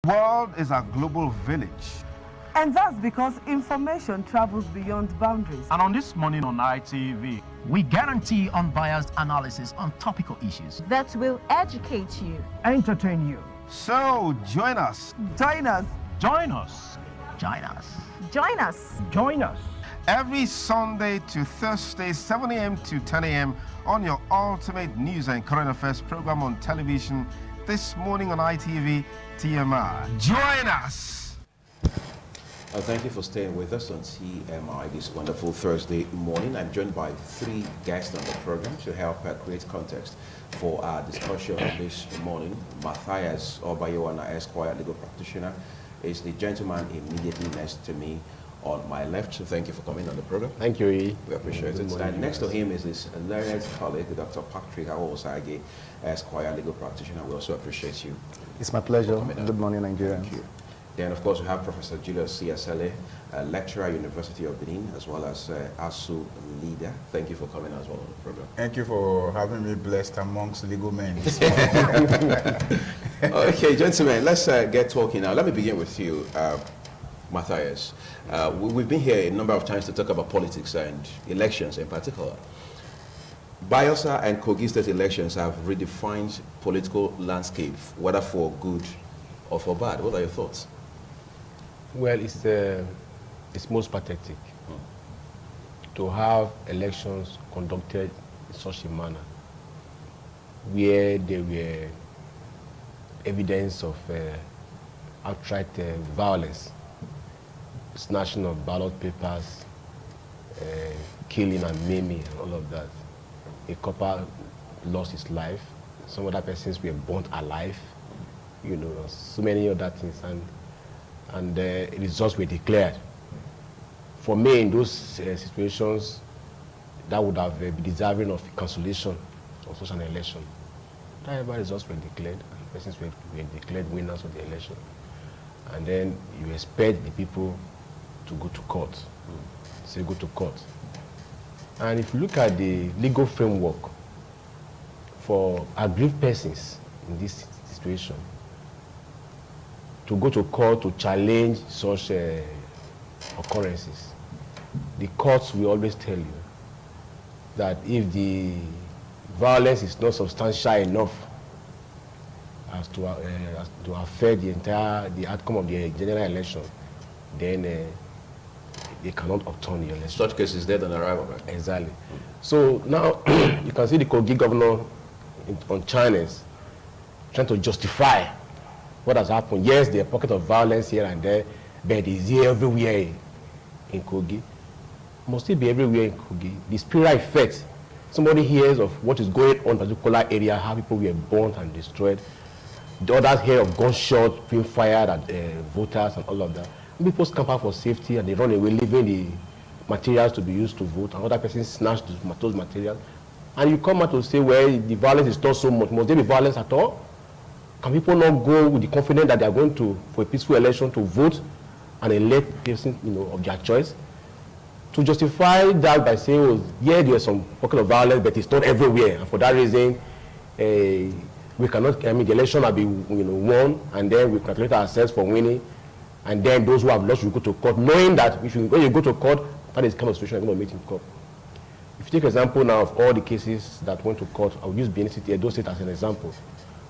The world is a global village. And that's because information travels beyond boundaries. And on This Morning on ITV, we guarantee unbiased analysis on topical issues that will educate you, entertain you. So join us. Join us. Join us. Join us. Join us. Join us. Every Sunday to Thursday, 7 a.m. to 10 a.m. on your ultimate news and current affairs program on television. This morning on ITV TMI. Join us. Thank you for staying with us on TMI this wonderful Thursday morning. I'm joined by three guests on the program to help create context for our discussion this morning. Matthias Obayowana, Esquire, legal practitioner, is the gentleman immediately next to me on my left. So thank you for coming on the program. Thank you, E. We appreciate it. And next to him is his learned colleague, Dr. Patrick Awosage, Esquire, legal practitioner. We also appreciate you. It's my pleasure. Good morning, Nigeria. Thank you. Then, of course, we have Professor Julius CSLA, lecturer at University of Benin, as well as ASU leader. Thank you for coming as well on the program. Thank you for having me blessed amongst legal men. Okay, gentlemen, let's get talking now. Let me begin with you, Matthias. We've been here a number of times to talk about politics and elections in particular. BAYELSA and KOGI state elections have redefined political landscape, whether for good or for bad. What are your thoughts? Well, it's most pathetic to have elections conducted in such a manner where there were evidence of outright violence, snatching of ballot papers, killing and maiming and all of that. A couple lost his life, some other persons were burnt alive, you know, so many other things, and results were declared. For me, in those situations, that would have been deserving of cancellation of such an election. However, results were declared, and persons were declared winners of the election. And then you expect the people to go to court, say go to court. And if you look at the legal framework for aggrieved persons in this situation, to go to court to challenge such occurrences, the courts will always tell you that if the violence is not substantial enough as to affect the outcome of the general election, then they cannot obtain the election. Such cases dead on arrival, right? Exactly. So now you can see the KOGI governor on channels trying to justify what has happened. Yes, there are pockets of violence here and there, but it is here everywhere in KOGI. Must it be everywhere in KOGI? The spiral effect. Somebody hears of what is going on in a particular area, how people were burnt and destroyed. The others hear of gunshots being fired at voters and all of that. People scamper for safety and they run away, leaving the materials to be used to vote, and other persons snatch those materials. And you come out to say, well, the violence is not so much. Must there be violence at all? Can people not go with the confidence that they are going to, for a peaceful election, to vote and elect person, you know, of their choice? To justify that by saying, oh, yeah, there is some pocket of violence, but it's not everywhere. And for that reason, we cannot, the election will be, you know, won, and then we calculate ourselves for winning. And then those who have lost will go to court, knowing that when you go to court, that is the kind of situation you're going to meet in court. If you take example now of all the cases that went to court, I'll use Benin City, Edo State as an example.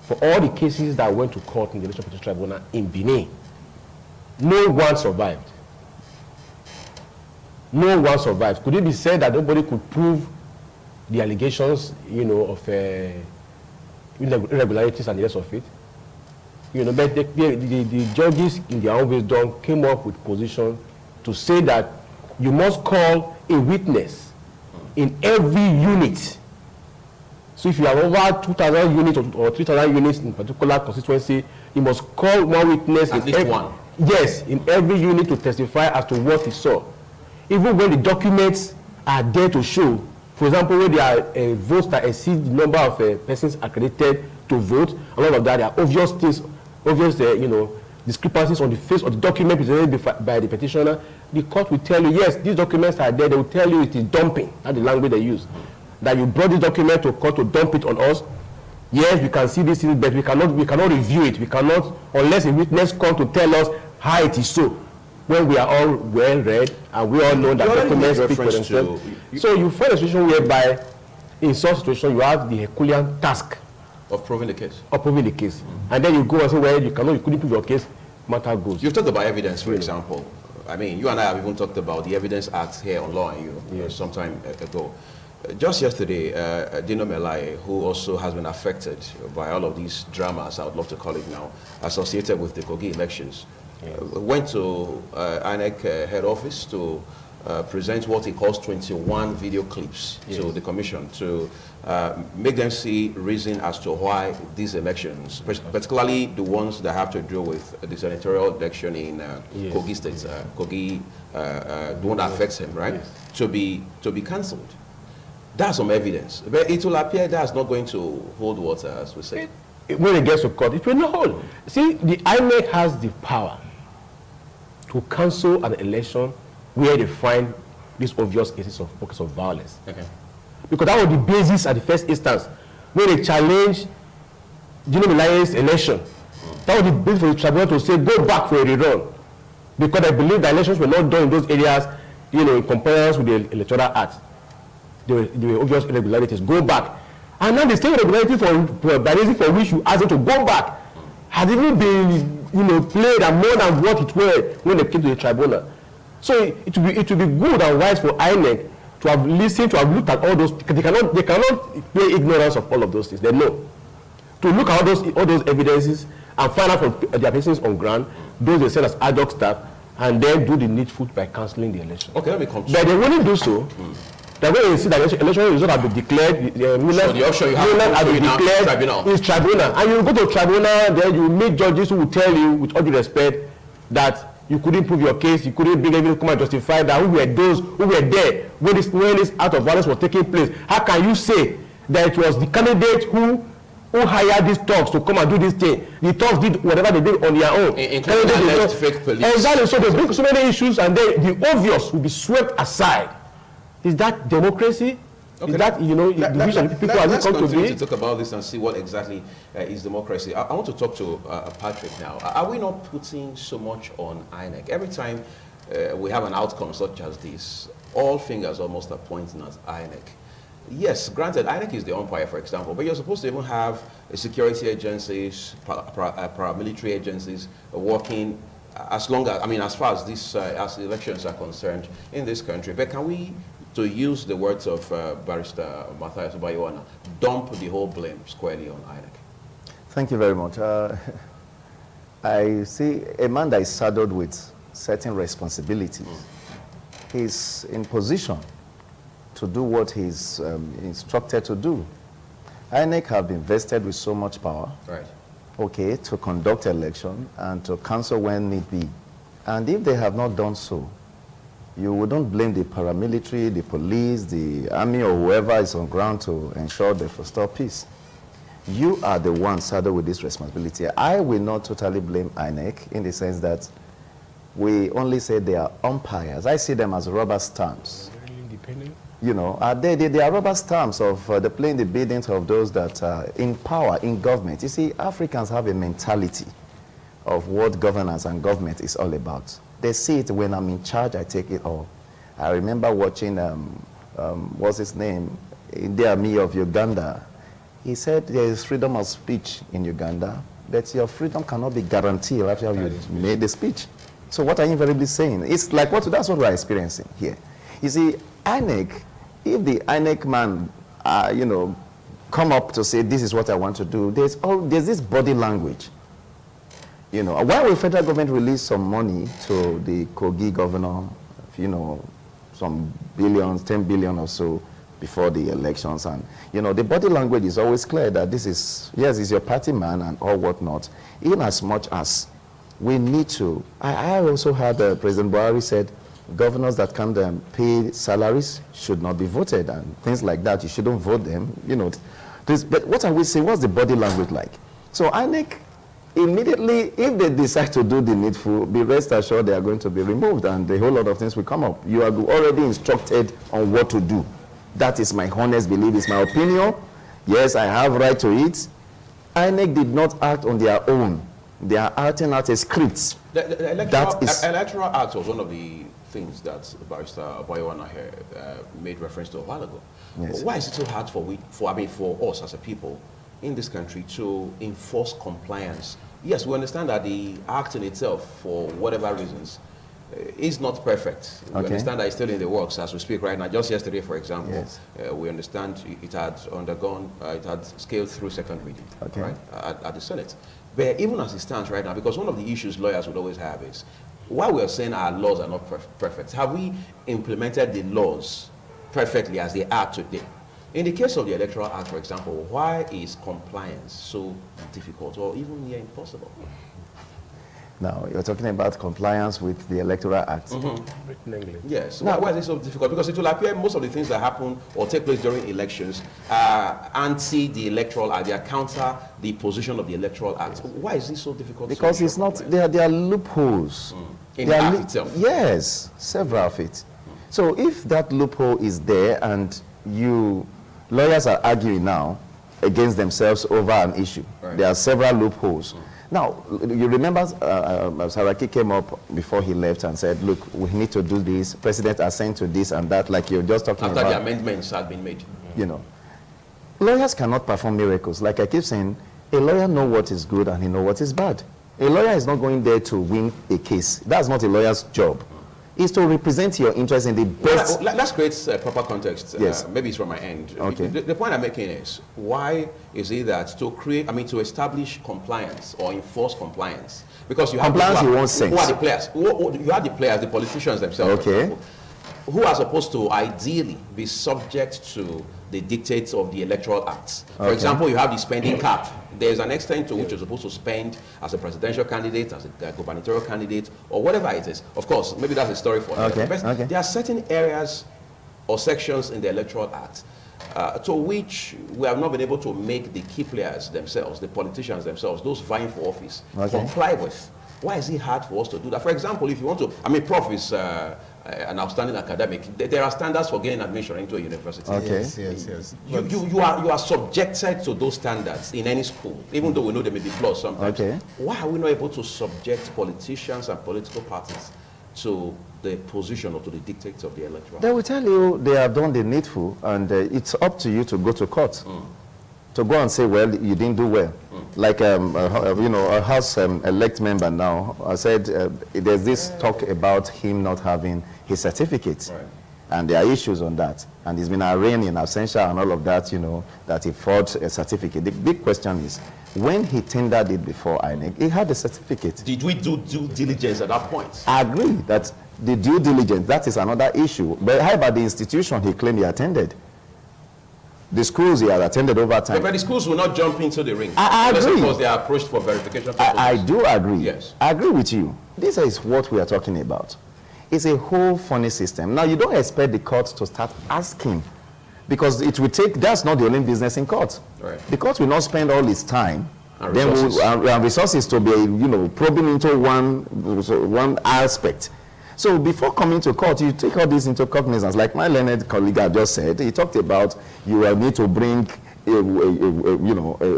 For all the cases that went to court in the Electoral Tribunal in Benin, no one survived. No one survived. Could it be said that nobody could prove the allegations, you know, of irregularities and the rest of it? You know, but the judges in their own wisdom came up with position to say that you must call a witness in every unit. So if you have over 2,000 units or 3,000 units in a particular constituency, you must call one witness at least one. Yes, in every unit to testify as to what he saw. Even when the documents are there to show, for example, when there are votes that exceed the number of persons accredited to vote, a lot of that, there are obvious things, you know, discrepancies on the face of the document presented by the petitioner. The court will tell you, yes, these documents are there. They will tell you it is dumping. That's the language they use. That you brought this document to court to dump it on us. Yes, we can see this thing, but we cannot review it. We cannot, unless a witness come to tell us how it is so. When we are all well read and we all know that documents speak for themselves. So you find a situation whereby, in such situation, you have the Herculean task of proving the case. And then you go and say, well, you couldn't prove your case, matter goes. You've talked about evidence, for example. I mean, you and I have even talked about the Evidence Act here on Law and You some time ago. Just yesterday, Dino Melai, who also has been affected by all of these dramas, I would love to call it now, associated with the KOGI elections, went to INEC head office to present what he calls 21 video clips to the commission to make them see reason as to why these elections, particularly the ones that have to do with the senatorial election in KOGI states, KOGI, the one that affects him, right, to be cancelled. That's some evidence, but it will appear that's not going to hold water, as we say. When it gets to court, it will not hold. See, the INEC has the power to cancel an election where they find these obvious cases of pockets of violence. Okay. Because that was the basis at the first instance when they challenged Dino Melai's election. That was the basis for the tribunal to say, go back for a rerun. Because I believe the elections were not done in those areas, in compliance with the Electoral Act. There were obvious irregularities. Go back. And now the same irregularity by reason for which you asked them to go back has even been, played and more than what it were when they came to the tribunal. So it would be good and wise for INEC to have listened, to have looked at all those. They cannot play ignorance of all of those things. They know. To look at all those evidences and find out from their persons on ground, those they send as ad hoc staff, and then do the needful by cancelling the election. Okay, let me come to but they wouldn't do so. That when you see that election result have been declared, so the option you have to declared is tribunal. And you go to tribunal, then you meet judges who will tell you, with all due respect, that you couldn't prove your case, you couldn't bring evidence to come and justify that who were those who were there when this act of violence was taking place. How can you say that it was the candidate who hired these thugs to come and do this thing? The thugs did whatever they did on their own. Including fake police. Exactly. So they bring so many issues, and then the obvious will be swept aside. Is that democracy? Okay. Is that, the vision people are come to be? Let's talk about this and see what exactly is democracy. I want to talk to Patrick now. Are we not putting so much on INEC? Every time we have an outcome such as this, all fingers almost are pointing at INEC. Yes, granted, INEC is the umpire, for example, but you're supposed to even have security agencies, paramilitary agencies working as far as this, as the elections are concerned in this country. But can we, to use the words of Barrister Matthias Bayoana, dump the whole blame squarely on INEC? Thank you very much. I see a man that is saddled with certain responsibilities. He's in position to do what he's instructed to do. INEC have been vested with so much power, right? Okay, to conduct election and to cancel when need be. And if they have not done so, you wouldn't blame the paramilitary, the police, the army, or whoever is on ground to ensure the restore peace. You are the one saddled with this responsibility. I will not totally blame INEC in the sense that we only say they are umpires. I see them as rubber stamps. Independent? They are rubber stamps of the playing the biddings of those that are in power, in government. You see, Africans have a mentality of what governance and government is all about. They see it when I'm in charge, I take it all. I remember watching, what's his name, Idi Amin of Uganda. He said there is freedom of speech in Uganda, but your freedom cannot be guaranteed after you made the speech. So what are you invariably saying? It's like that's what we're experiencing here. You see, INEC, if the INEC man, come up to say, this is what I want to do, there's this body language. Why will federal government release some money to the KOGI governor, some billions, 10 billion or so before the elections? And, the body language is always clear that this is, yes, he's your party man and all whatnot, in as much as we need to. I also heard President Buhari said, governors that can't pay salaries should not be voted and things like that. You shouldn't vote them, But what are we saying? What's the body language like? So INEC, immediately, if they decide to do the needful, be rest assured they are going to be removed and a whole lot of things will come up. You are already instructed on what to do. That is my honest belief, it's my opinion. Yes, I have right to it. INEC did not act on their own. They are acting out a script. The Electoral Act was one of the things that Barrister Boyowana here made reference to a while ago. Yes. Why is it so hard for us as a people in this country to enforce compliance? Yes, we understand that the act in itself, for whatever reasons, is not perfect. We understand that it's still in the works as we speak right now. Just yesterday, for example, yes. We understand it had undergone, it had scaled through second reading, right, at the Senate. But even as it stands right now, because one of the issues lawyers would always have is, while we are saying our laws are not perfect, have we implemented the laws perfectly as they are today? In the case of the Electoral Act, for example, why is compliance so difficult or even near impossible? Now, you're talking about compliance with the Electoral Act. Written English. Yes. Now, why is it so difficult? Because it will appear most of the things that happen or take place during elections are anti the Electoral Act. They are counter the position of the Electoral Act. Why is this so difficult? Because it's not, there are loopholes. In the act itself? Yes, several of it. So if that loophole is there and lawyers are arguing now against themselves over an issue, there are several loopholes. Now, you remember Saraki came up before he left and said, look, we need to do this. President assigned to this and that, like you're just talking about. After the amendments had been made. You know, lawyers cannot perform miracles. Like I keep saying, a lawyer knows what is good and he knows what is bad. A lawyer is not going there to win a case. That's not a lawyer's job. Is to represent your interest in the best. Let's create proper context. Yes. Maybe it's from my end. Okay. The point I'm making is, why is it that to establish compliance or enforce compliance? Because you have compliance in one sense. Who are the players? You are the players, the politicians themselves. Okay. Who are supposed to ideally be subject to the dictates of the Electoral Act. For example, you have the spending cap. There's an extent to which you're supposed to spend as a presidential candidate, as a gubernatorial candidate, or whatever it is. Of course, maybe that's a story for another. There are certain areas or sections in the Electoral Act to which we have not been able to make the key players themselves, the politicians themselves, those vying for office, comply with. Why is it hard for us to do that? For example, if you want to, Prof is an outstanding academic. There are standards for getting admission into a university. Yes. You are subjected to those standards in any school, even though we know there may be flaws sometimes. Why are we not able to subject politicians and political parties to the position or to the dictates of the electoral? They will tell you they have done the needful, and it's up to you to go to court. To go and say, well, you didn't do well. Like, a House elect member now said there's this talk about him not having his certificate. And there are issues on that. And he's been arraigned in absentia and all of that, that he forged a certificate. The big question is, when he tendered it before INEC, he had a certificate. Did we do due diligence at that point? I agree that the due diligence, that is another issue. But how about the institution he claimed he attended? The schools he had attended over time. But the schools will not jump into the ring. I agree. Because they are approached for verification purposes. I do agree. Yes. I agree with you. This is what we are talking about. It's a whole funny system. Now, you don't expect the court to start asking, because it will take, that's not the only business in court. The court will not spend all its time and resources to be, probing into one aspect. So before coming to court, you take all this into cognizance. Like my learned colleague had just said, he talked about you will need to bring a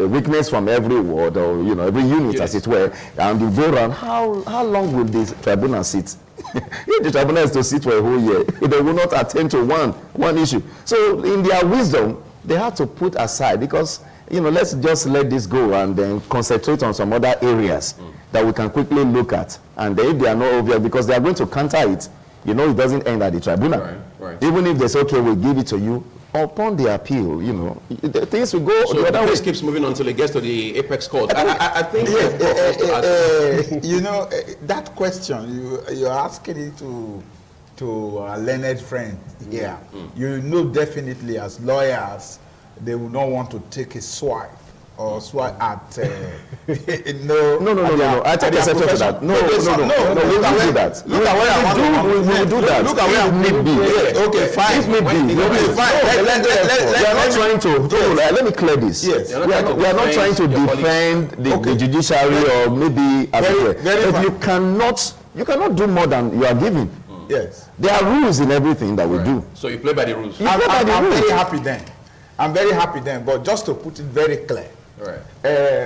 witness from every ward or every unit, as it were, and you go around. How long will this tribunal sit? If the tribunal is to sit for a whole year, they will not attend to one issue. So in their wisdom, they have to put aside, because let's just let this go and then concentrate on some other areas that we can quickly look at. And if they are not obvious, because they are going to counter it, it doesn't end at the tribunal. Even if they say, okay, we'll give it to you, upon the appeal, things will go. So the case keeps moving until it gets to the apex court. I think that question you're asking it to a learned friend. Definitely as lawyers, they will not want to take a swipe at no. I take exception to that. No. We will do that. Look at where we will do that. Look at where I need be. Okay, fine. We are not trying to. Let me clear this. Yes. We are not trying to defend the judiciary or maybe but you cannot do more than you are given. Yes. There are rules in everything that we do. So you play by the rules. I'm very happy then. But just to put it very clear, Right.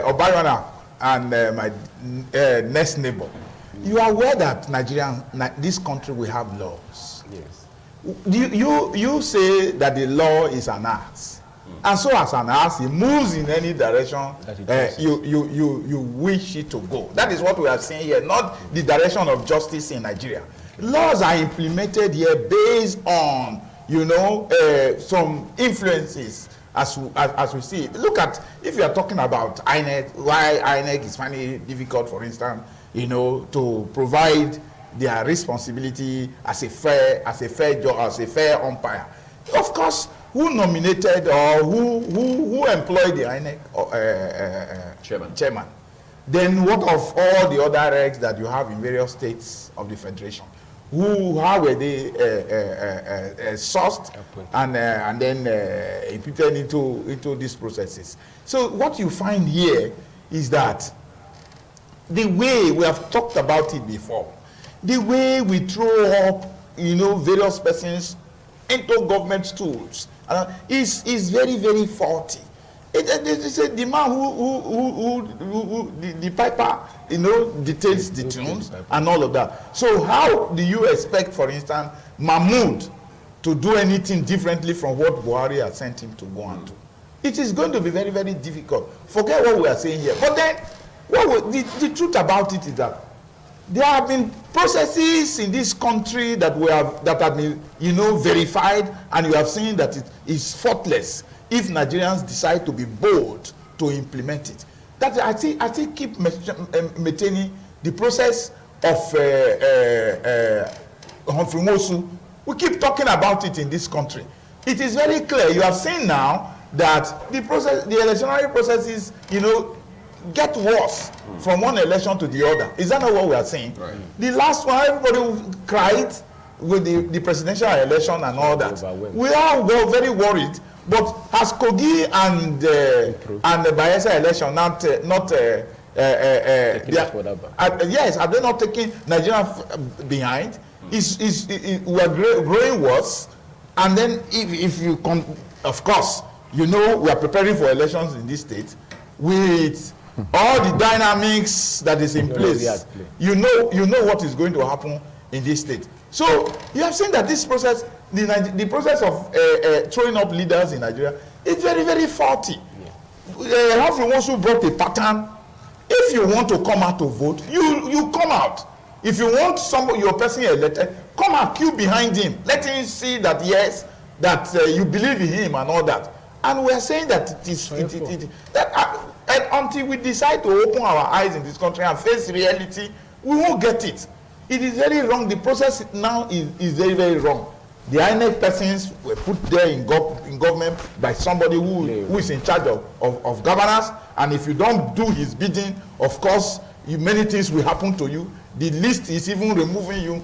Obayona and my next neighbor. You are aware that this country, we have laws. Yes. You say that the law is an ass, and so as an ass, it moves in any direction you wish it to go. That is what we are saying here, not the direction of justice in Nigeria. Laws are implemented here based on, you know, some influences. As we see, look at, if you are talking about INEC, why INEC is finding it difficult, for instance, you know, to provide their responsibility as a fair job, as a fair umpire. Of course, who nominated or who employed the INEC chairman? Then what of all the other regs that you have in various states of the federation? How were they sourced and then imputed into these processes? So what you find here is that the way we have talked about it before, the way we throw up, you know, various persons into government stools is very, very faulty. It's the man the piper, you know, dictates the tunes and all of that. So how do you expect, for instance, Mahmoud to do anything differently from what Buhari has sent him to go and do? It is going to be very, very difficult. Forget what we are saying here. But then, the truth about it is that there have been processes in this country that have been, you know, verified, and you have seen that it is faultless if Nigerians decide to be bold to implement it. That I think keep maintaining the process of Humphrey Mosu. We keep talking about it in this country. It is very clear. You have seen now that the electoral processes, you know, get worse from one election to the other. Is that not what we are saying? Right. The last one, everybody cried with the presidential election and all that. We are very worried. But has KOGI and the BAYELSA election yes, have they not taken Nigeria behind? We are growing worse. And then if you of course, you know, we are preparing for elections in this state with all the dynamics that is in place. You know what is going to happen in this state. So you have seen that this process, the process of throwing up leaders in Nigeria, is very, very faulty. Humphrey Mosu brought a pattern. If you want to come out to vote, you come out. If you want your person elected, come out, queue behind him. Let him see that, yes, that you believe in him and all that. And we are saying that until we decide to open our eyes in this country and face reality, we won't get it. It is very wrong. The process now is very, very wrong. The INEC persons were put there in government by somebody who is in charge of governance, and if you don't do his bidding, of course, many things will happen to you. The list is even removing you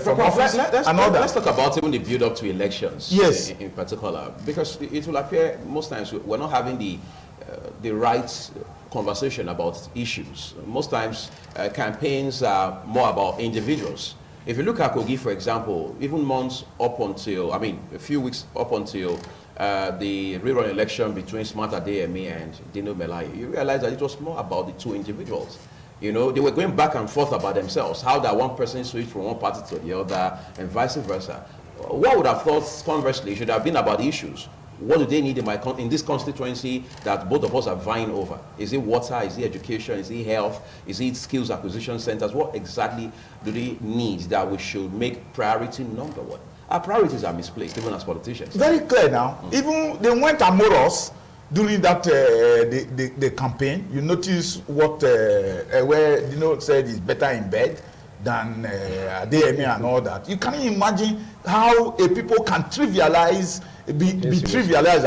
from office and all that. Let's talk about even the build-up to elections. Yes. In particular, because it will appear most times we're not having the right conversation about issues. Most times campaigns are more about individuals. If you look at KOGI, for example, even months up until, a few weeks up until the rerun election between Smart Adeyemi and Dino Melaye, you realize that it was more about the two individuals. You know, they were going back and forth about themselves, how that one person switched from one party to the other and vice versa. What would have thought, conversely, should have been about the issues? What do they need in this constituency that both of us are vying over? Is it water? Is it education? Is it health? Is it skills acquisition centers? What exactly do they need that we should make priority number one? Our priorities are misplaced, even as politicians. Very clear now. Even they went amorous during that the campaign. You notice what where Dino said is better in bed than Adeyemi and all that. You can't imagine how a people can trivialize. Be trivialized,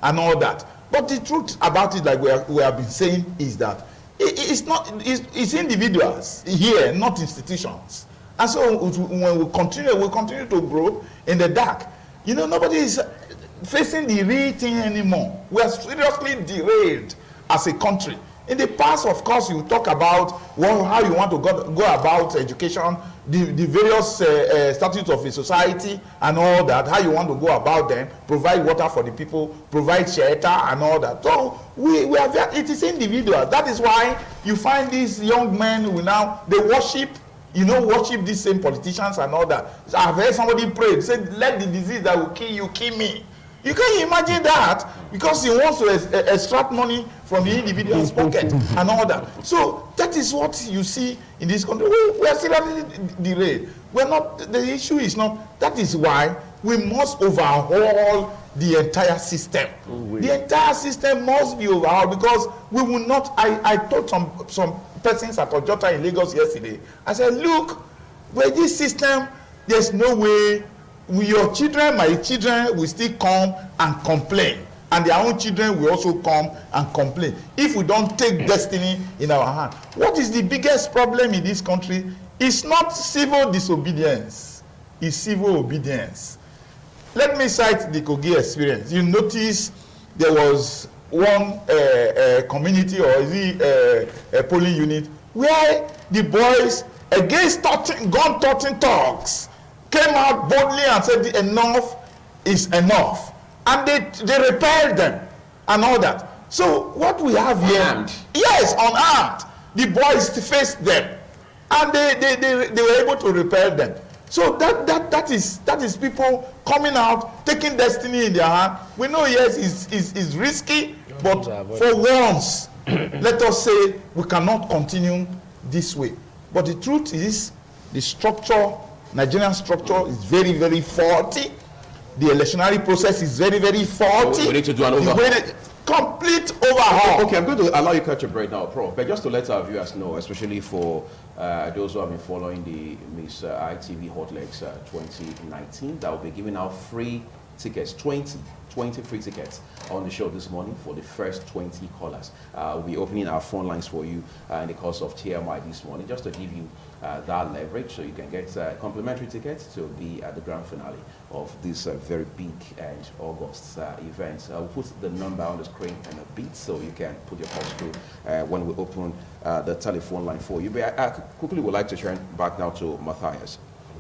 and all that. But the truth about it, like we have been saying, is that it's individuals here, not institutions. And so when we continue to grow in the dark. You know, nobody is facing the real thing anymore. We are seriously derailed as a country. In the past, of course, you talk about how you want to go about education, the various statutes of a society and all that, how you want to go about them, provide water for the people, provide shelter and all that. So it is individual. That is why you find these young men who now, they worship these same politicians and all that. So I've heard somebody pray, said, let the disease that will kill you, kill me. You can imagine that, because he wants to extract money from the individual's pocket and all that. So that is what you see in this country. We are still derailed. The issue is not, that is why we must overhaul the entire system. The entire system must be overhauled, because we will not, I told some persons at Ojota in Lagos yesterday, I said, look, with this system, there's no way your children, my children, will still come and complain, and their own children will also come and complain if we don't take destiny in our hand. What is the biggest problem in this country? It's not civil disobedience, it's civil obedience. Let me cite the KOGI experience. You notice there was one community, or is it a polling unit, where the boys, against gun-toting thugs, came out boldly and said enough is enough, and they repelled them and all that. So what we have here, unarmed. Yes, unarmed, the boys faced them, and they were able to repel them. So that is people coming out, taking destiny in their hand. We know, yes, it's risky, but for once, let us say we cannot continue this way. But the truth is, the structure, Nigerian structure, is very, very faulty. The electionary process is very, very faulty. We need to do an overhaul. Complete overhaul. Okay, I'm going to allow you to catch a break now, Prof. But just to let our viewers know, especially for those who have been following the Miss ITV Hot Legs 2019, that will be giving out free tickets, 20 free tickets on the show this morning for the first 20 callers. We'll be opening our phone lines for you in the course of TMI this morning, just to give you that leverage, so you can get complimentary tickets to be at the grand finale of this very big and August event. We'll put the number on the screen in a bit, so you can put your calls through when we open the telephone line for you. But I quickly would like to turn back now to Matthias.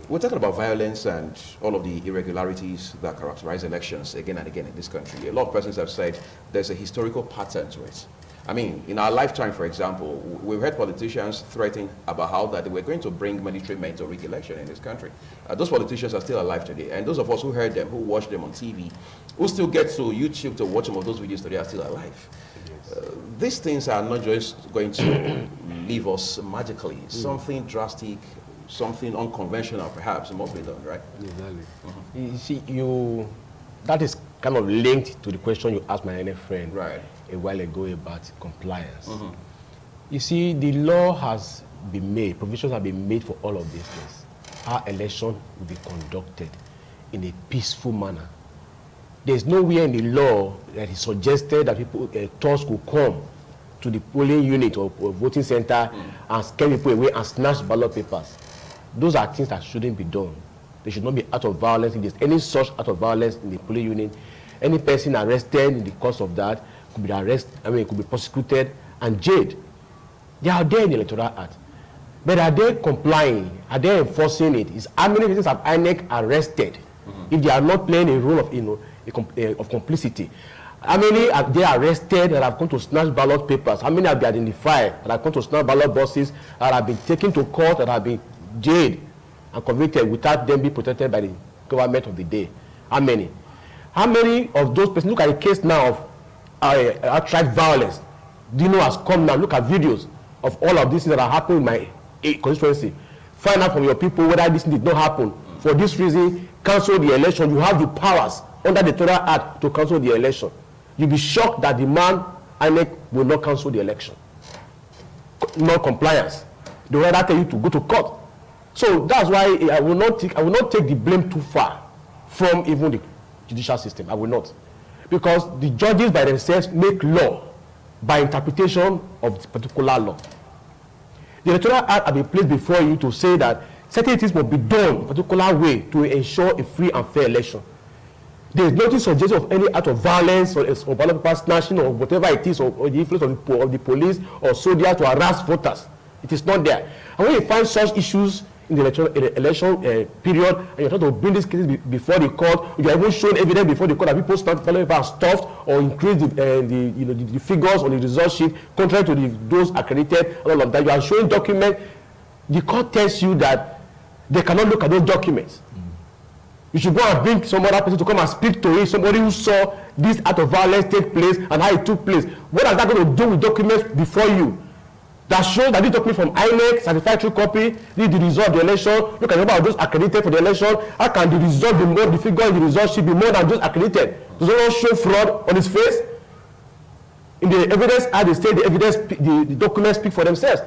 We're talking about violence and all of the irregularities that characterize elections again and again in this country. A lot of persons have said there's a historical pattern to it. I mean, in our lifetime, for example, we've heard politicians threatening about how that they were going to bring military men to rig election in this country. Those politicians are still alive today. And those of us who heard them, who watched them on TV, who still get to YouTube to watch some of those videos today, are still alive. These things are not just going to leave us magically. Something drastic, something unconventional perhaps must be done, right? Exactly. You see, that is kind of linked to the question you asked my friend a while ago about compliance. You see, the law has been made, provisions have been made for all of these things. Our election will be conducted in a peaceful manner. There's nowhere in the law that is suggested that people, thugs could come to the polling unit or voting center and scare people away and snatch ballot papers. Those are things that shouldn't be done. There should not be act of violence. If there's any such act of violence in the polling unit, any person arrested in the course of that could be could be prosecuted and jailed. They are there in the Electoral Act. But are they complying? Are they enforcing it? Is how many persons have INEC arrested if they are not playing a role of of complicity? How many are they arrested that have come to snatch ballot papers? How many have been identified that have come to snatch ballot boxes, that have been taken to court, that have been jailed and convicted without them being protected by the government of the day? How many? How many of those persons? Look at the case now of outright violence. Dino has come now. Look at videos of all of these things that are happening in my constituency. Find out from your people whether this did not happen. For this reason, cancel the election. You have the powers under the Electoral Act to cancel the election. You'll be shocked that the man, INEC, will not cancel the election. Non-compliance. They will rather tell you to go to court. So that's why I will not take the blame too far from even the judicial system. I will not. Because the judges by themselves make law by interpretation of the particular law. The Electoral Act has been placed before you to say that certain things must be done in a particular way to ensure a free and fair election. There is nothing suggestive of any act of violence or ballot paper snatching or whatever it is, or the influence of the police or soldiers to harass voters. It is not there. And when you find such issues in the election period, and you're trying to bring these cases before the court, you are even showing evidence before the court that people ballot paper are stuffed or increase the figures on the result sheet contrary to those accredited and all of that. You are showing documents. The court tells you that they cannot look at those documents. You should go and bring some other person to come and speak to it, somebody who saw this act of violence take place and how it took place. What is that going to do with documents before you? That shows that this document from INEC, certified true copy, this is the result of the election. Look at the number of those accredited for the election. How can the result be more, the figure in the result should be more than those accredited? Does it not show fraud on its face? In the evidence, as they say, the evidence, the documents speak for themselves.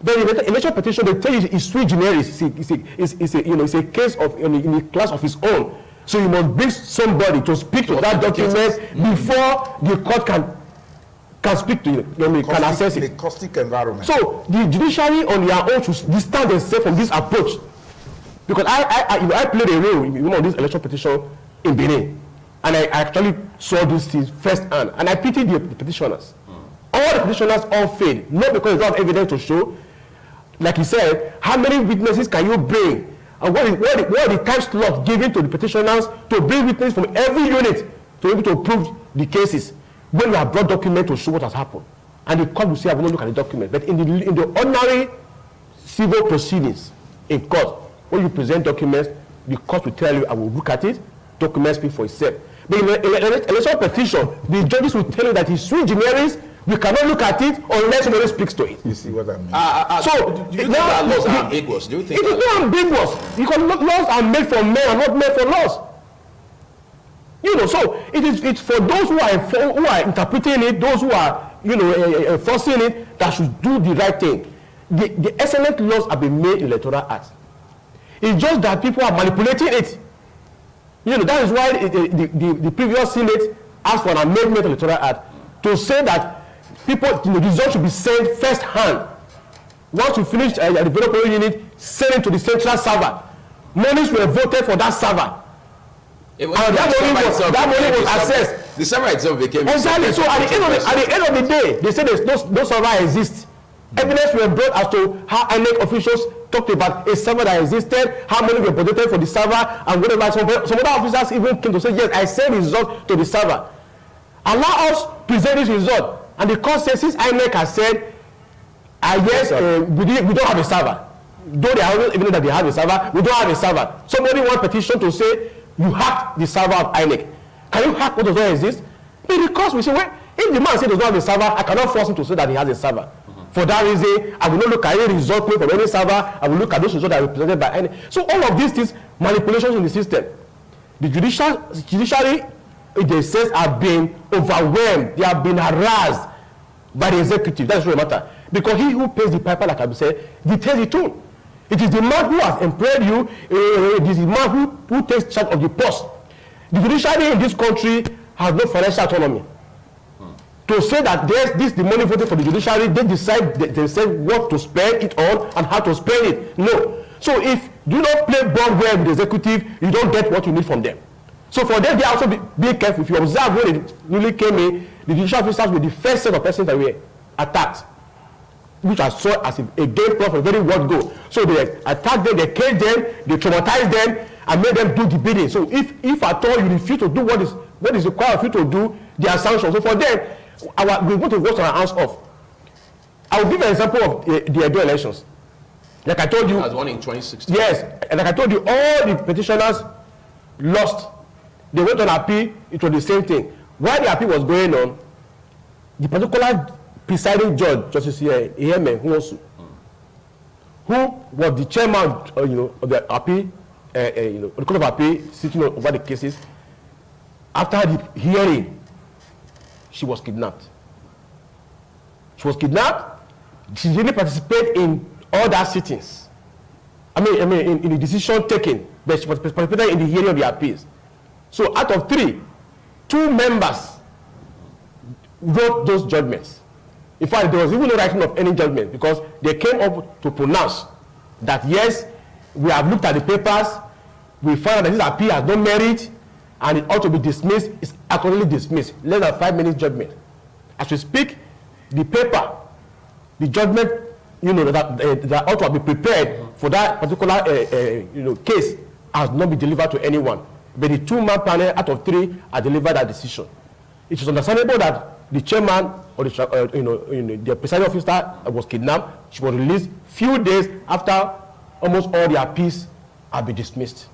But in the election petition, they tell you it's sui generis. It's a case of in a class of its own. So you must bring somebody to speak to that document before the court can speak to you, can assess it. In a caustic environment. So the judiciary on their own should distance themselves from this approach. Because I played a role in one of these election petitions in Benin, and I actually saw these things firsthand, and I pitied the petitioners. All the petitioners all failed, not because they don't have evidence to show. Like he said, how many witnesses can you bring? And what are the time slots given to the petitioners to bring witnesses from every unit to be able to prove the cases when you have brought documents to show what has happened? And the court will say, I will not look at the document. But in the ordinary civil proceedings in court, when you present documents, the court will tell you, I will look at it, documents speak for itself. But in an election petition, the judges will tell you that it's sui generis. We cannot look at it unless somebody speaks to it. You see what I mean? So, do you think that laws are ambiguous? Do you think it is not ambiguous? Because laws are made for men and not made for laws. So it's for those who are interpreting it, those who are enforcing it, that should do the right thing. The excellent laws have been made in Electoral Act. It's just that people are manipulating it. That is why the previous Senate asked for an amendment to the Electoral Act to say that people, the results should be sent first hand. Once you finish the development unit, send it to the central server. Monies were voted for that server. That money was accessed. The server itself became exactly. So at the end of the day, they said no server exists. Evidence were brought as to how INEC officials talked about a server that existed, how many were budgeted for the server, and whatever. Some other officers even came to say, yes, I sent the result to the server. Allow us present this result. And the court says, since INEC has said, yes, we don't have a server. Though they have even that they have a server, we don't have a server. Somebody want petition to say, you hacked the server of INEC. Can you hack what does not exist? But the court will say, well, if the man says does not have a server, I cannot force him to say that he has a server. For that reason, I will not look at any result from any server. I will look at those results that are represented by INEC. So all of these things, manipulations in the system. The judiciary, they say, have been overwhelmed. They have been harassed by the executive. That is what matters. Because he who pays the piper, like I said, dictates the tune. It is the man who has employed you. It is the man who takes charge of the post. The judiciary in this country has no financial autonomy. To say that this the money voted for the judiciary, they decide themselves what to spend it on and how to spend it. No. So if you don't play ball well with the executive, you don't get what you need from them. So for them, they also be careful. If you observe when they really came in, the judicial officers were the first set of persons that were attacked, which I saw as a game plan for a very word go. So they attacked them, they killed them, they traumatized them, and made them do the bidding. So if at all you refuse to do what is required of you to do, there are sanctions. So for them, we want to wash our hands off. I will give an example of the Edo elections. Like I told you, as one in 2016. Yes, and like I told you, all the petitioners lost. They went on appeal. It was the same thing. While the appeal was going on, the particular presiding judge, Justice Iheme Nwosu, who was the chairman, of the appeal, the court of appeal, sitting over the cases, after the hearing, she was kidnapped. She didn't participate in all that sittings. I mean, in the decision taken, but she participated in the hearing of the appeals. So out of 3, 2 members wrote those judgments. In fact, there was even no writing of any judgment because they came up to pronounce that yes, we have looked at the papers, we found that this appeal has no merit, and it ought to be dismissed, is accordingly dismissed. Less than 5 minutes judgment. As we speak, the paper, the judgment, that ought to be prepared for that particular case has not been delivered to anyone. But the 2-man panel out of 3 are delivered that decision. It is understandable that the chairman or the presiding officer was kidnapped. She was released few days after almost all the appeals have been dismissed.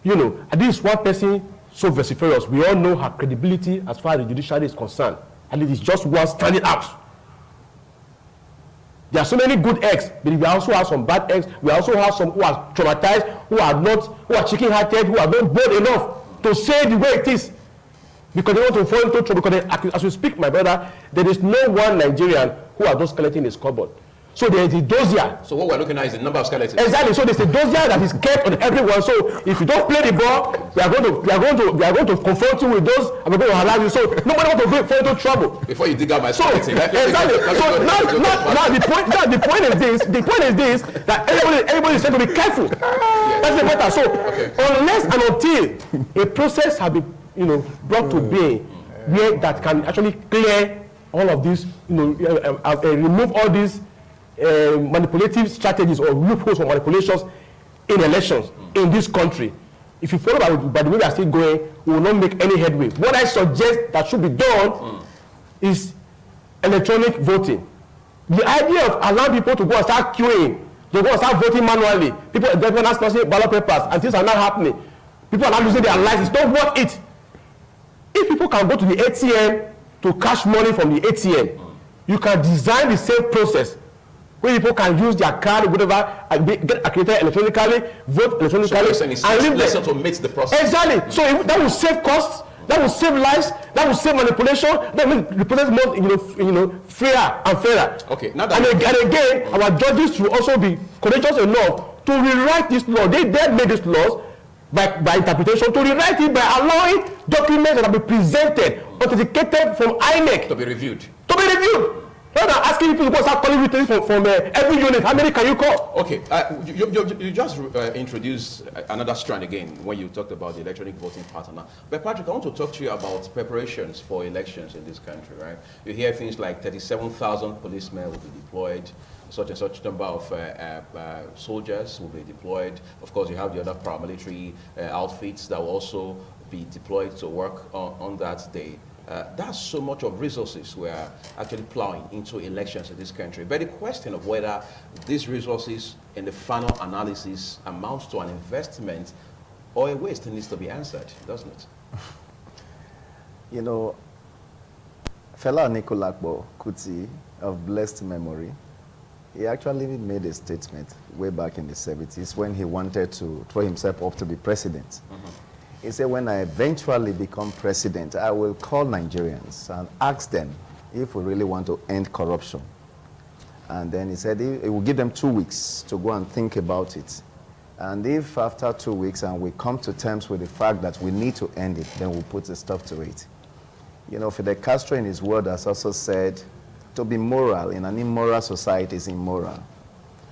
And this is one person so vociferous. We all know her credibility as far as the judiciary is concerned, and it is just one standing out. There are so many good eggs, but we also have some bad eggs. We also have some who are traumatized, who are chicken-hearted, who are not bold enough to say the way it is, because they want to fall into trouble. Because as we speak, my brother, there is no one Nigerian who has no skeleton in his cupboard. So there is a dossier. So what we're looking at is the number of skeletons. Exactly. So there's a dossier that is kept on everyone. So if you don't play the ball, we are going to confront you with those, and we're going to allow you. So nobody wants to fall into trouble. Before you dig out my skeleton. Exactly. So now the point is this. The point is this, that everybody is trying to be careful. Yes. That's the matter. So unless and until a process has been brought to bear where that can actually clear all of this, remove all these manipulative strategies or loopholes for manipulations in elections in this country. If you follow by the way we are still going, we will not make any headway. What I suggest that should be done is electronic voting. The idea of allowing people to go and start queuing, to go and start voting manually, people are not ballot papers, and things are not happening. People are not losing their lives. It's not worth it. If people can go to the ATM to cash money from the ATM, you can design the same process where people can use their card, whatever, and get accredited electronically, vote electronically, so and live there. To make the process. Exactly. So that will save costs, that will save lives, that will save manipulation, that will make the process more, fairer and fairer. Okay. Now that and again, our judges should also be courageous enough to rewrite this law. They made these laws by interpretation, to rewrite it by allowing documents that have been presented, authenticated from INEC to be reviewed. Rather than asking people to go start calling witnesses from every unit, how many can you call? Okay, you just introduced another strand again when you talked about the electronic voting pattern. But Patrick, I want to talk to you about preparations for elections in this country, right? You hear things like 37,000 policemen will be deployed, such and such number of soldiers will be deployed. Of course, you have the other paramilitary outfits that will also be deployed to work on that day. That's so much of resources we're actually plowing into elections in this country. But the question of whether these resources in the final analysis amounts to an investment or a waste needs to be answered, doesn't it? Fela Anikulapo Kuti of blessed memory, he actually made a statement way back in the 70s when he wanted to throw himself up to be president. He said, when I eventually become president, I will call Nigerians and ask them if we really want to end corruption. And then he said he will give them 2 weeks to go and think about it. And if after 2 weeks and we come to terms with the fact that we need to end it, then we'll put a stop to it. Fidel Castro in his word has also said, to be moral in an immoral society is immoral.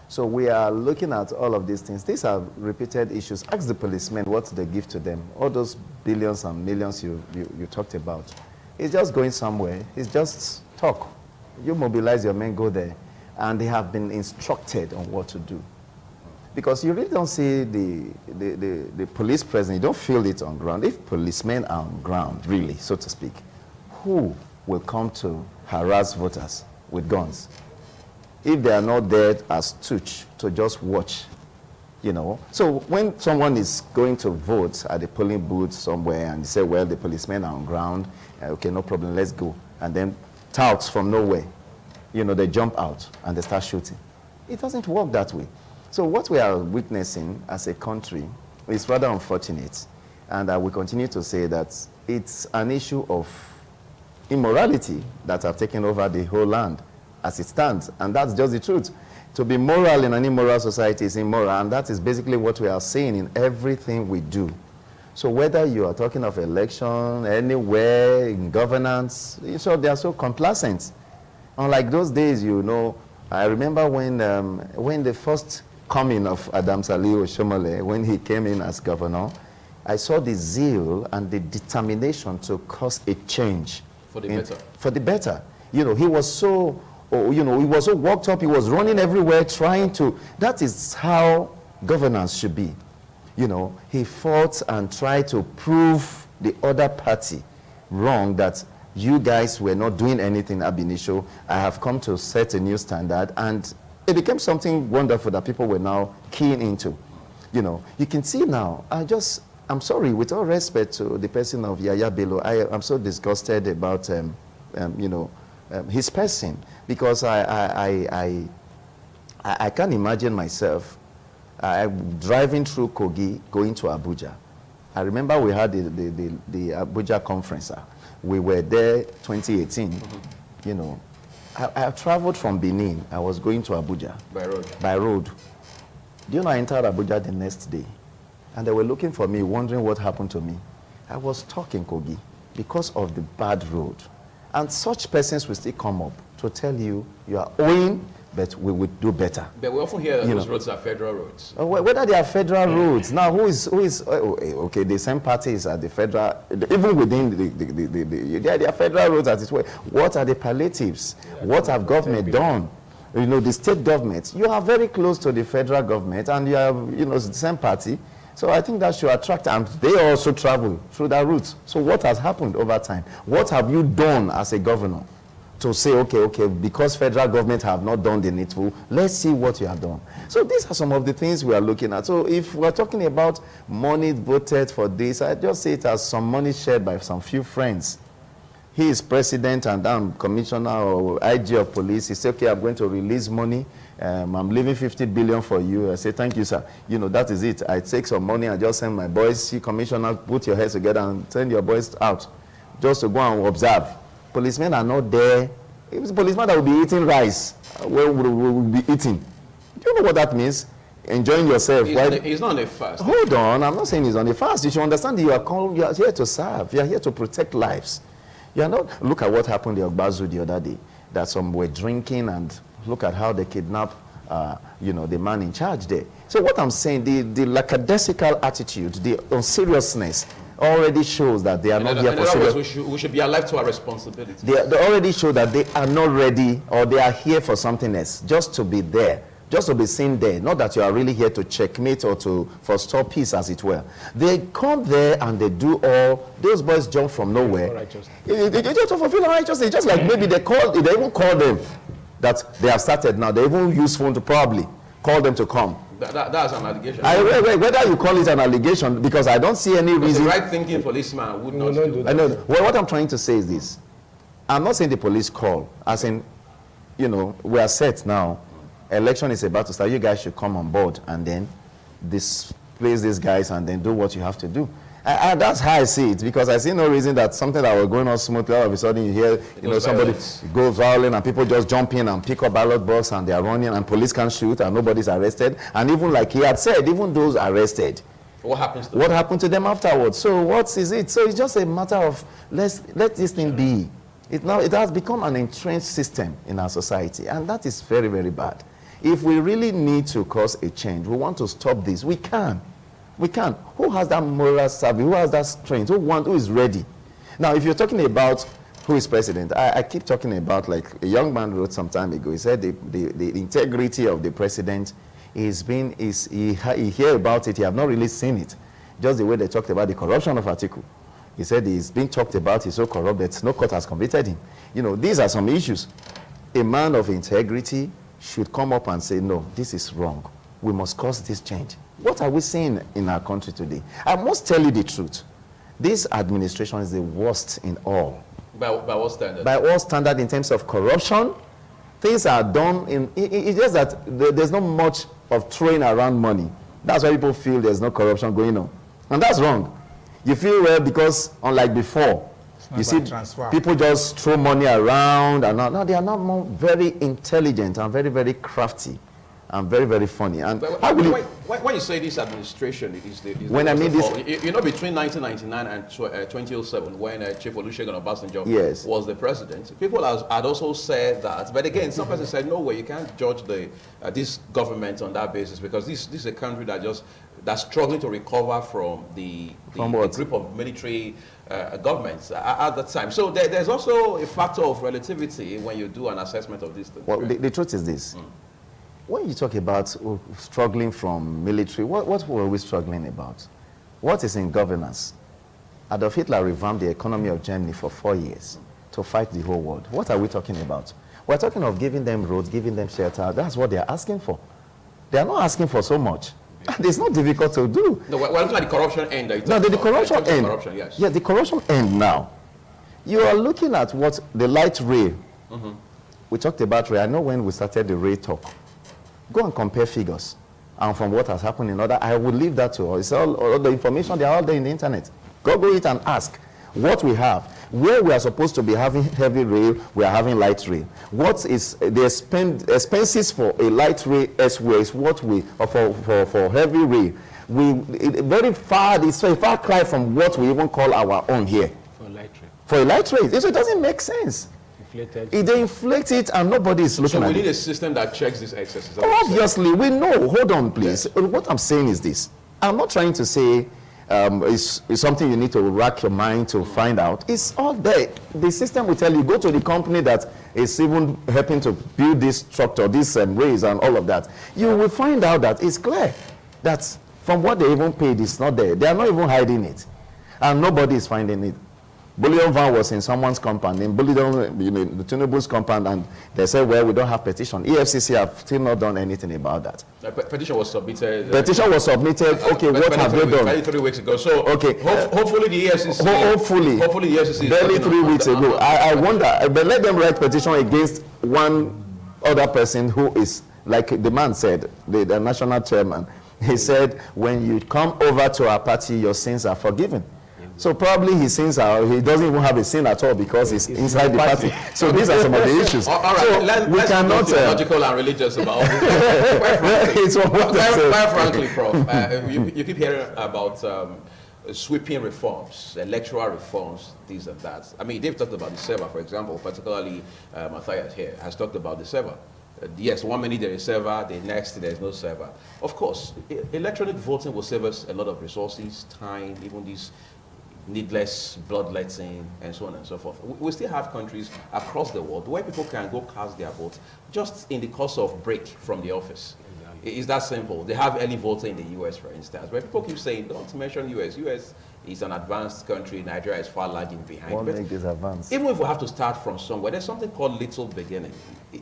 So we are looking at all of these things. These are repeated issues. Ask the policemen what they give to them. All those billions and millions you talked about. It's just going somewhere. It's just talk. You mobilize your men, go there. And they have been instructed on what to do. Because you really don't see the police presence. You don't feel it on ground. If policemen are on ground, really, so to speak, who will come to harass voters with guns? If they are not there as touch to just watch, So when someone is going to vote at the polling booth somewhere and you say, well, the policemen are on ground, okay, no problem, let's go. And then touts from nowhere, they jump out and they start shooting. It doesn't work that way. So what we are witnessing as a country is rather unfortunate. And I will continue to say that it's an issue of immorality that have taken over the whole land as it stands, and that's just the truth. To be moral in an immoral society is immoral, and that is basically what we are seeing in everything we do. So whether you are talking of election, anywhere, in governance, so they are so complacent. Unlike those days, I remember when the first coming of Adam Saliu Shomole, when he came in as governor, I saw the zeal and the determination to cause a change. For the better. For the better. You know, he was so, he was so worked up. He was running everywhere trying to, that is how governance should be. You know, he fought and tried to prove the other party wrong, that you guys were not doing anything ab initio. I have come to set a new standard, and it became something wonderful that people were now keen into. You know, you can see now, I'm sorry, with all respect to the person of Yaya Bello, I'm so disgusted about, his person, because I can't imagine myself driving through KOGI, going to Abuja. I remember we had the Abuja conference. We were there 2018. You know, I traveled from Benin. I was going to Abuja. By road? By road. Do you know, I entered Abuja the next day, and they were looking for me, wondering what happened to me. I was stuck in KOGI because of the bad road. And such persons will still come up to tell you, you are owing, but we would do better. But we often hear that those roads are federal roads. Whether they are federal roads, now who is okay, the same parties at the federal, even within they are federal roads as it were. What are the palliatives? What have government done? You know, the state government, you are very close to the federal government, and you have, the same party. So I think that should attract, and they also travel through that route. So what has happened over time? What have you done as a governor to say, okay, because federal government have not done the needful, let's see what you have done. So these are some of the things we are looking at. So if we're talking about money voted for this, I just see it as some money shared by some few friends. He is president and I'm commissioner or IG of police. He said, okay, I'm going to release money. I'm leaving 50 billion for you. I say, thank you, sir. You know, that is it. I take some money and just send my boys, see commissioner, put your heads together and send your boys out just to go and observe. Policemen are not there. If it's a policeman that will be eating rice, where will be eating? Do you know what that means? Enjoying yourself. He's not on a fast. Hold on, I'm not saying he's on a fast. You should understand that you are here to serve. You are here to protect lives. You are not, look at what happened in Ogbazu the other day, that some were drinking, and look at how they kidnapped, the man in charge there. So what I'm saying, the lackadaisical attitude, the unseriousness already shows that they are not here for serious. We should be alive to our responsibility. They already show that they are not ready, or they are here for something else, just to be there. Just to be seen there, not that you are really here to checkmate or to forestall peace, as it were. They come there and they do all, those boys jump from nowhere. They just fulfill righteousness. Just like maybe they even call them that they have started now. They even use phone to probably call them to come. That's an allegation. Whether you call it an allegation, because I don't see any reason. The right-thinking policeman would not do that. I know. Well, what I'm trying to say is this. I'm not saying the police call, as in, we are set now. Election is about to start. You guys should come on board and then displace these guys and then do what you have to do. And that's how I see it, because I see no reason that something that was going on smoothly, all of a sudden you hear, somebody go violent and people just jump in and pick up ballot box and they are running and police can shoot and nobody's arrested. And even like he had said, even those arrested, what happens to them? What happened to them afterwards? So what is it? So it's just a matter of let this thing be. It has become an entrenched system in our society, and that is very, very bad. If we really need to cause a change, we want to stop this, we can. We can. Who has that moral savvy? Who has that strength? Who is ready? Now, if you're talking about who is president, I keep talking about, like a young man wrote some time ago, he said the integrity of the president he hear about it, he have not really seen it. Just the way they talked about the corruption of Atiku. He said he's been talked about, he's so corrupt that no court has convicted him. These are some issues. A man of integrity should come up and say, no, this is wrong. We must cause this change. What are we seeing in our country today? I must tell you the truth. This administration is the worst in all. By what standard? By all standard in terms of corruption. Things are done it's just that there's not much of throwing around money. That's why people feel there's no corruption going on. And that's wrong. You feel well because, unlike before, you see, people just throw money around and no, they are not more very intelligent and very, very crafty and very, very funny. And when you say this administration is when I mean this, between 1999 and 2007, when Chief Olusegun Obasanjo was the president, people had also said that. But again, some person said, no way, you can't judge this government on that basis, because this is a country that just that's struggling to recover from the grip of military governments at that time. So there's also a factor of relativity when you do an assessment of these things. Well, the truth is this. When you talk about struggling from military, what were we struggling about? What is in governance? Adolf Hitler revamped the economy of Germany for 4 years to fight the whole world. What are we talking about? We're talking of giving them roads, giving them shelter. That's what they're asking for. They are not asking for so much. And it's not difficult to do. No, we're looking at the corruption end. No, the corruption end. Corruption, yes. Yeah, the corruption end now. You are looking at what the light rail. We talked about rail. I know when we started the rail talk. Go and compare figures. And from what has happened in other, I would leave that to us. It's all the information, they're all there in the internet. Google it and ask what we have. Where we are supposed to be having heavy rail, we are having light rail. What is the expenses for a light rail elsewhere is what we, for heavy rail. Very far, it's a far cry from what we even call our own here. For light rail. For a light rail. So it doesn't make sense. They inflate it and nobody is looking at it. So we need a system that checks these excesses. Obviously, we know. Hold on, please. Yes. What I'm saying is this. I'm not trying to say it's something you need to rack your mind to find out. It's all there. The system will tell you, go to the company that is even helping to build this structure, this rails and all of that. You will find out that it's clear that from what they even paid, it's not there. They are not even hiding it. And nobody is finding it. Bullion van was in someone's compound, in Bullion, the Tinubu's compound, and they said, well, we don't have petition. EFCC have still not done anything about that. Petition was submitted. Petition was submitted. Okay, what have they done? 3 weeks ago. So okay, hopefully the EFCC. Hopefully the EFCC. Barely 3 weeks ago. I wonder. But let them write petition against one other person who is, like the man said, the national chairman. He said, when you come over to our party, your sins are forgiven. So probably his sins are, he doesn't even have a sin at all because he's inside the party. So these are some of the issues. All right, so let's not be theological and religious about it. Quite frankly, Prof, you keep hearing about sweeping reforms, electoral reforms, these and that. I mean, they've talked about the server, for example, particularly Matthias here has talked about the server. Yes, 1 minute there is server, the next there is no server. Of course, electronic voting will save us a lot of resources, time, even these needless bloodletting and so on and so forth. We still have countries across the world where people can go cast their vote just in the course of break from the office. Exactly. It's that simple. They have early voting in the US, for instance, where people keep saying, don't mention US. US is an advanced country. Nigeria is far lagging behind. One thing is advanced. Even if we have to start from somewhere, there's something called little beginning.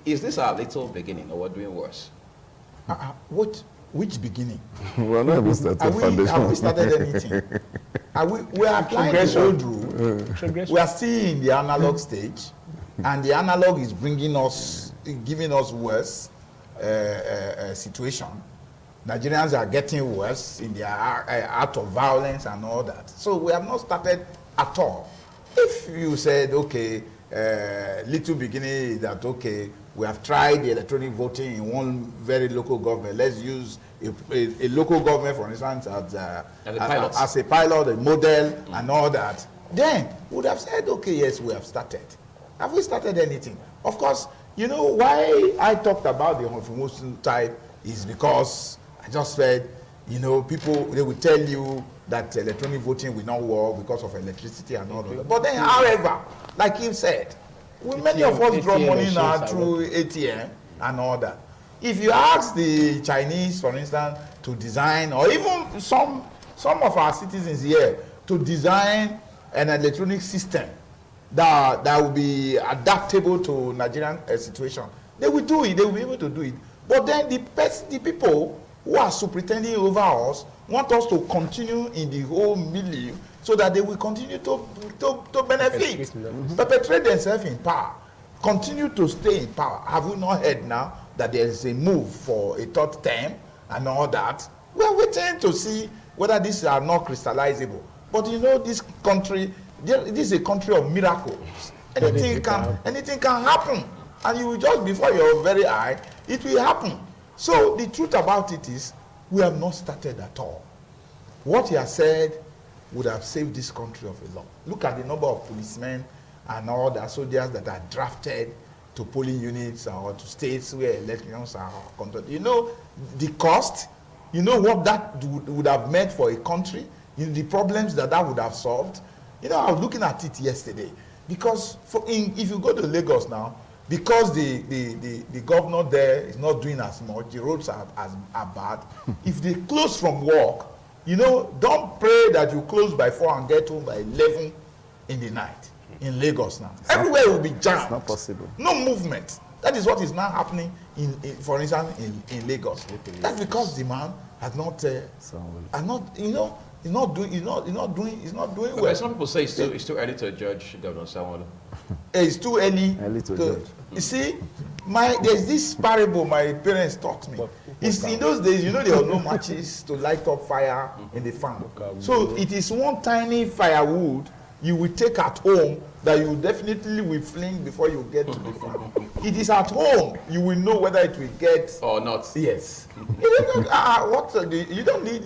Is this our little beginning or we're doing worse? Which beginning? We're not even started foundation. Have we started anything? We are applying the old rule. We are still in the analog stage, and the analog is giving us worse situation. Nigerians are getting worse in their act of violence and all that. So we have not started at all. If you said, okay, little beginning is that, okay, we have tried the electronic voting in one very local government. Let's use a local government, for instance, as a pilot, a model, and all that. Then we would have said, okay, yes, we have started. Have we started anything? Of course, you know why I talked about the information type is because I just said, you know, people, they will tell you that electronic voting will not work because of electricity and all that. But then, however, like you said, many of us draw money now through ATM and all that. If you ask the Chinese, for instance, to design, or even some of our citizens here, to design an electronic system that will be adaptable to Nigerian situation, they will do it, they will be able to do it. But then the people who are superintending over us want us to continue in the whole milieu so that they will continue to benefit, perpetrate themselves in power, continue to stay in power. Have we not heard now that there is a move for a third term and all that? We are waiting to see whether these are not crystallizable. But you know, this country, this is a country of miracles. Anything can happen, and you will just before your very eye, it will happen. So the truth about it is, we have not started at all. What he has said would have saved this country of a lot. Look at the number of policemen and all the soldiers that are drafted to polling units or to states where elections are conducted. You know, the cost You know what that would have meant for a country? You know, the problems that would have solved. You know, I was looking at it yesterday. Because if you go to Lagos now, because the governor there is not doing as much, the roads are bad. If they close from work, you know, don't pray that you close by 4 and get home by 11 in the night in Lagos now. Everywhere will be jammed. It's not possible. No movement. That is what is now happening for instance, in Lagos. That's because the man has not, you know, he's not doing well. Okay, some people say it's too early to judge Governor Sanwo-Olu. It's too early to judge. You see, there's this parable my parents taught me. It's in those days, you know, there were no matches to light up fire in the farm. So it is one tiny firewood you will take at home that you definitely will fling before you get to the farm. It is at home you will know whether it will get or not. Yes. You don't need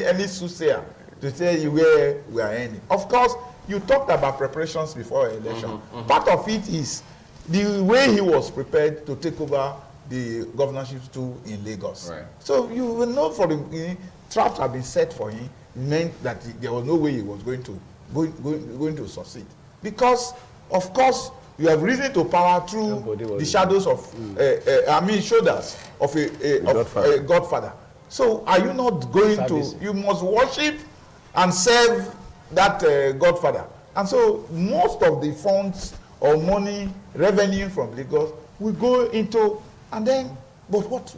any soothsayer to tell you where we are ending. Of course, you talked about preparations before election. Part of it is the way he was prepared to take over the governorship too in Lagos. Right. So you will know for the traps have been set for him, meant that there was no way he was going to succeed. Because, of course, you have risen to power through the shadows of, shoulders of a godfather. So are you not going to, you must worship and serve that godfather. And so most of the funds or money, revenue from Lagos will go into, and then, but what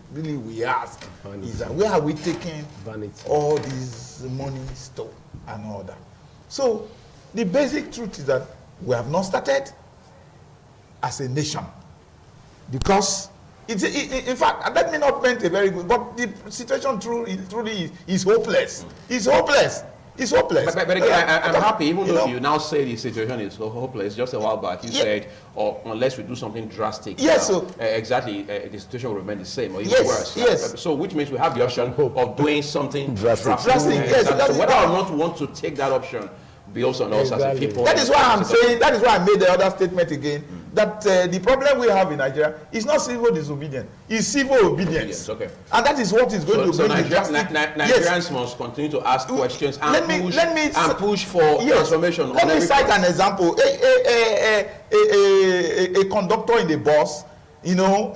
really we ask is that where are we taking all this money stored and all that? So the basic truth is that we have not started as a nation, because in fact, let me not paint a very good, but the situation truly is hopeless. It's hopeless. It's hopeless. But again, I'm happy, even though you now say the situation is so hopeless. Just a while back, you said, unless we do something drastic, yes, exactly, the situation will remain the same or even worse. Yes. So, which means we have the option of doing something drastic. Yes. So whether or not we want to take that option be also on us as a people. That is why I'm saying. That is why I made the other statement again. That the problem we have in Nigeria is not civil disobedience, it's civil obedience. Okay. And that is what is going to bring the drastic. Nigerians must continue to ask questions and push for transformation. Let me cite an example. A conductor in the bus, you know,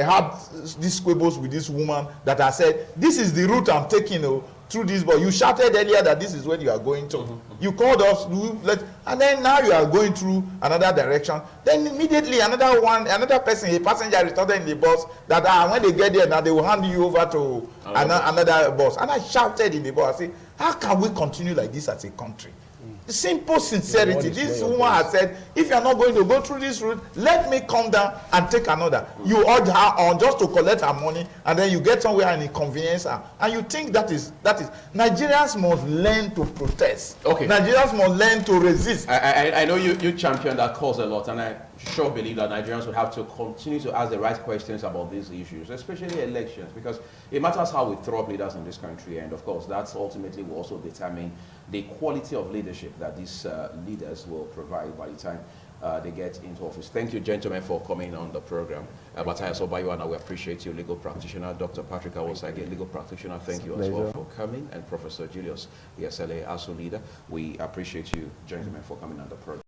had these squabbles with this woman that I said, this is the route I'm taking through this, but you shouted earlier that this is where you are going to. You called us, and then now you are going through another direction. Then immediately another person, a passenger retorted in the bus that when they get there now they will hand you over to another bus. And I shouted in the bus, I said, how can we continue like this as a country? Simple sincerity. This woman has said, if you are not going to go through this route, let me come down and take another. You urge her on just to collect her money, and then you get somewhere and inconvenience her. And you think that is Nigerians must learn to protest. Okay. Nigerians must learn to resist. I know you champion that cause a lot, and I sure believe that Nigerians will have to continue to ask the right questions about these issues, especially elections, because it matters how we throw up leaders in this country, and of course that's ultimately will also determine the quality of leadership that these leaders will provide by the time they get into office. Thank you, gentlemen, for coming on the program. Matthias Obayiwana, we appreciate you, legal practitioner. Dr. Patrick Awosage, legal practitioner, thank you as well for coming. And Professor Julius, the SLA ASU leader, we appreciate you, gentlemen, for coming on the program.